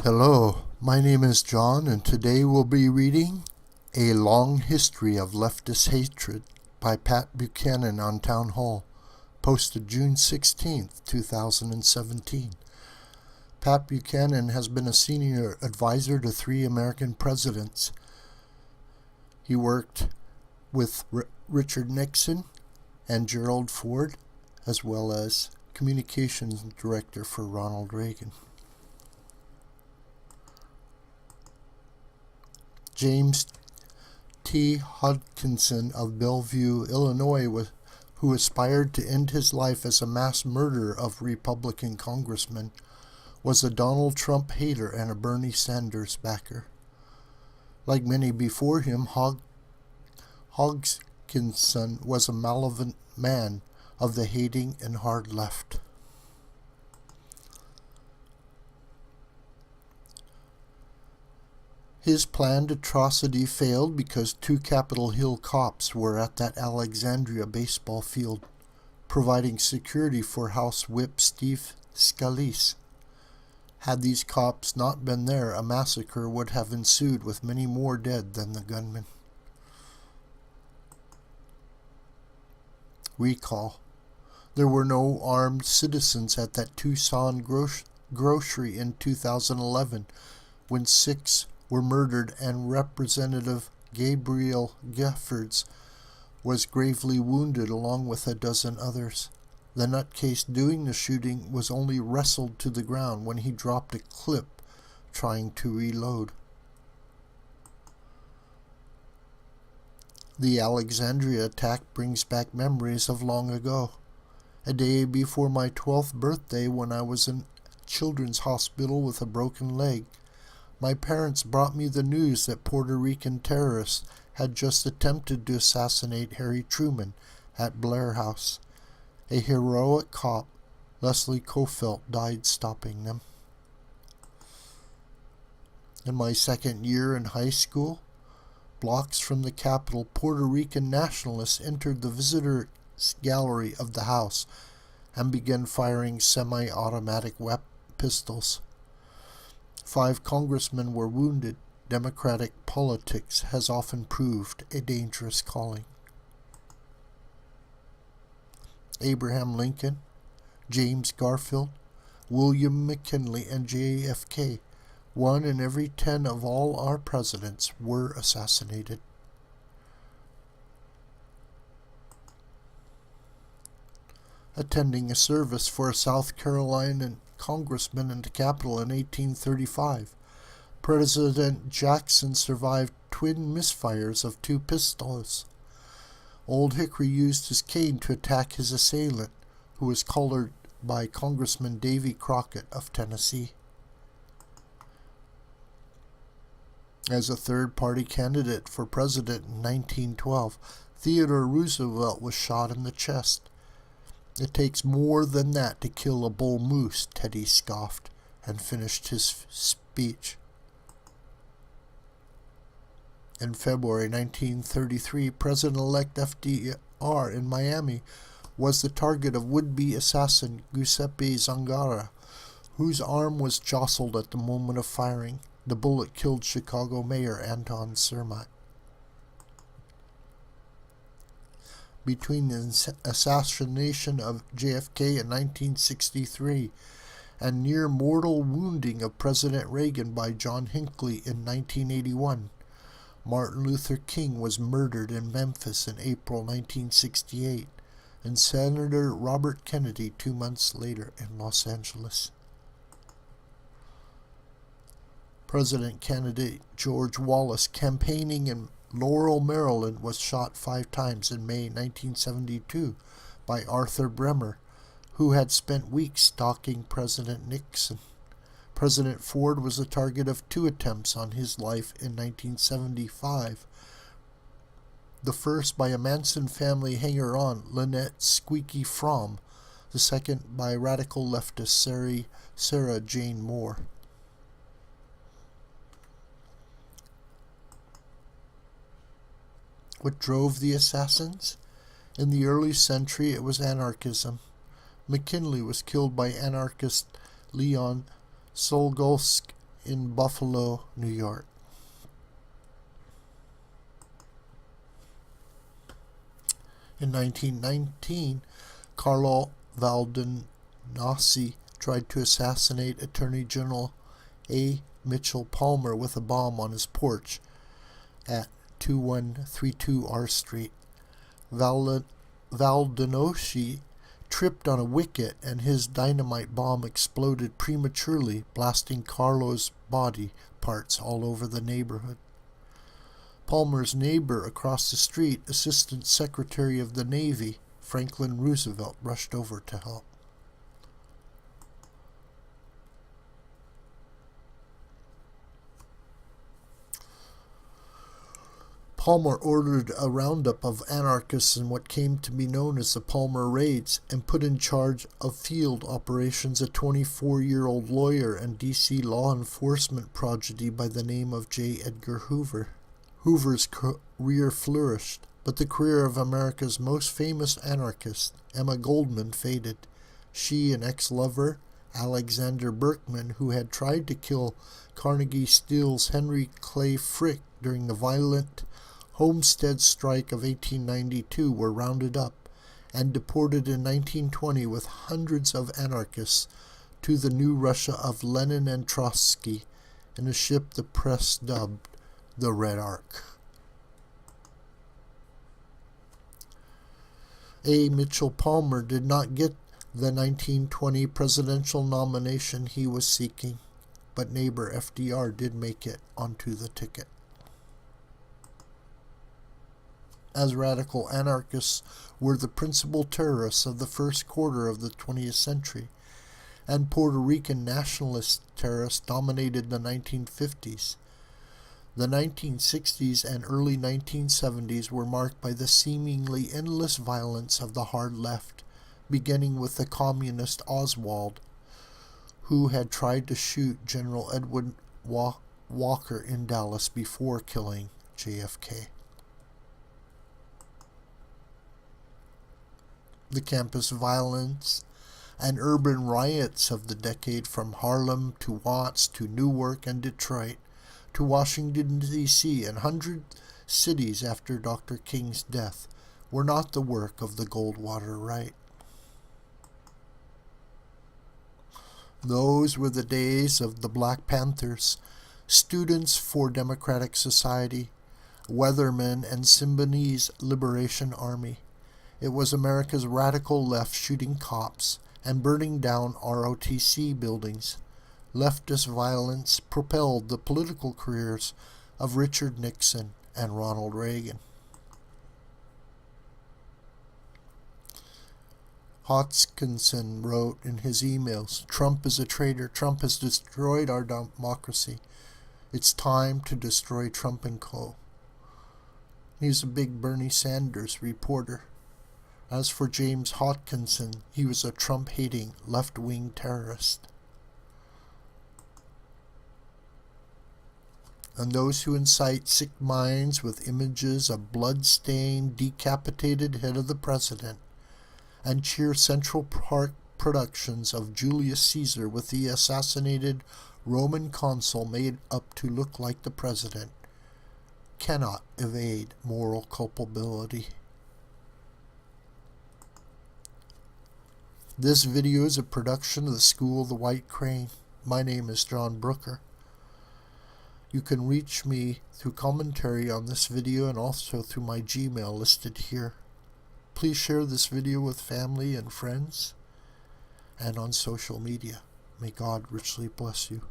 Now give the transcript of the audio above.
Hello, my name is John, and today we'll be reading A Long History of Leftist Hatred by Pat Buchanan on Townhall, posted June 16th, 2017. Pat Buchanan has been a senior advisor to 3 American presidents. He worked with Richard Nixon and Gerald Ford, as well as communications director for Ronald Reagan. James T. Hodgkinson of Belleville, Illinois, who aspired to end his life as a mass murderer of Republican Congressmen, was a Donald Trump hater and a Bernie Sanders backer. Like many before him, Hodgkinson was a malevolent man of the hating and hard left. His planned atrocity failed because 2 Capitol Hill cops were at that Alexandria baseball field, providing security for House Whip Steve Scalise. Had these cops not been there, a massacre would have ensued with many more dead than the gunmen. Recall: there were no armed citizens at that Tucson grocery in 2011 when 6 were murdered and Representative Gabriel Giffords was gravely wounded along with a dozen others. The nutcase doing the shooting was only wrestled to the ground when he dropped a clip trying to reload. The Alexandria attack brings back memories of long ago. A day before my 12th birthday, when I was in children's hospital with a broken leg, my parents brought me the news that Puerto Rican terrorists had just attempted to assassinate Harry Truman at Blair House. A heroic cop, Leslie Kofelt, died stopping them. In my 2nd year in high school, blocks from the Capitol, Puerto Rican nationalists entered the visitors gallery of the house and began firing semi-automatic pistols. 5 congressmen were wounded. Democratic politics has often proved a dangerous calling. Abraham Lincoln, James Garfield, William McKinley, and JFK, 1 in every 10 of all our presidents, were assassinated. Attending a service for a South Carolina congressman in the Capitol in 1835, President Jackson survived twin misfires of 2 pistols. Old Hickory used his cane to attack his assailant, who was collared by Congressman Davy Crockett of Tennessee. As a third-party candidate for president in 1912, Theodore Roosevelt was shot in the chest. "It takes more than that to kill a bull moose," Teddy scoffed, and finished his speech. In February 1933, President-elect FDR in Miami was the target of would-be assassin Giuseppe Zangara, whose arm was jostled at the moment of firing. The bullet killed Chicago Mayor Anton Cermak. Between the assassination of JFK in 1963 and near-mortal wounding of President Reagan by John Hinckley in 1981, Martin Luther King was murdered in Memphis in April 1968, and Senator Robert Kennedy 2 months later in Los Angeles. President candidate George Wallace, campaigning in Laurel, Maryland, was shot 5 times in May 1972 by Arthur Bremer, who had spent weeks stalking President Nixon. President Ford was the target of 2 attempts on his life in 1975. The first by a Manson family hanger-on, Lynette Squeaky Fromm. The second by radical leftist Sarah Jane Moore. What drove the assassins? In the early century, it was anarchism. McKinley was killed by anarchist Leon Solgolsky in Buffalo, New York. In 1919, Carlo Valdenassi tried to assassinate Attorney General A. Mitchell Palmer with a bomb on his porch at 2132 R Street. Valdenassi tripped on a wicket and his dynamite bomb exploded prematurely, blasting Carlo's body parts all over the neighborhood. Palmer's neighbor across the street, Assistant Secretary of the Navy, Franklin Roosevelt, rushed over to help. Palmer ordered a roundup of anarchists in what came to be known as the Palmer Raids and put in charge of field operations a 24-year-old lawyer and D.C. law enforcement prodigy by the name of J. Edgar Hoover. Hoover's career flourished, but the career of America's most famous anarchist, Emma Goldman, faded. She and ex-lover, Alexander Berkman, who had tried to kill Carnegie Steel's Henry Clay Frick during the violent Homestead Strike of 1892, were rounded up and deported in 1920 with hundreds of anarchists to the new Russia of Lenin and Trotsky in a ship the press dubbed the Red Ark. A. Mitchell Palmer did not get the 1920 presidential nomination he was seeking, but neighbor FDR did make it onto the ticket. As radical anarchists were the principal terrorists of the first quarter of the 20th century, and Puerto Rican nationalist terrorists dominated the 1950s. The 1960s and early 1970s were marked by the seemingly endless violence of the hard left, beginning with the communist Oswald, who had tried to shoot General Edward Walker in Dallas before killing JFK. The campus violence and urban riots of the decade, from Harlem to Watts to Newark and Detroit to Washington, D.C. and 100 cities after Dr. King's death, were not the work of the Goldwater Right. Those were the days of the Black Panthers, Students for Democratic Society, Weathermen, and Symbionese Liberation Army. It was America's radical left shooting cops and burning down ROTC buildings. Leftist violence propelled the political careers of Richard Nixon and Ronald Reagan. Hodgkinson wrote in his emails, "Trump is a traitor. Trump has destroyed our democracy. It's time to destroy Trump and Co." He's a big Bernie Sanders reporter. As for James Hodgkinson, he was a Trump-hating, left-wing terrorist. And those who incite sick minds with images of blood-stained, decapitated head of the president, and cheer Central Park productions of Julius Caesar with the assassinated Roman consul made up to look like the president, cannot evade moral culpability. This video is a production of the School of the White Crane. My name is John Brooker. You can reach me through commentary on this video and also through my Gmail listed here. Please share this video with family and friends and on social media. May God richly bless you.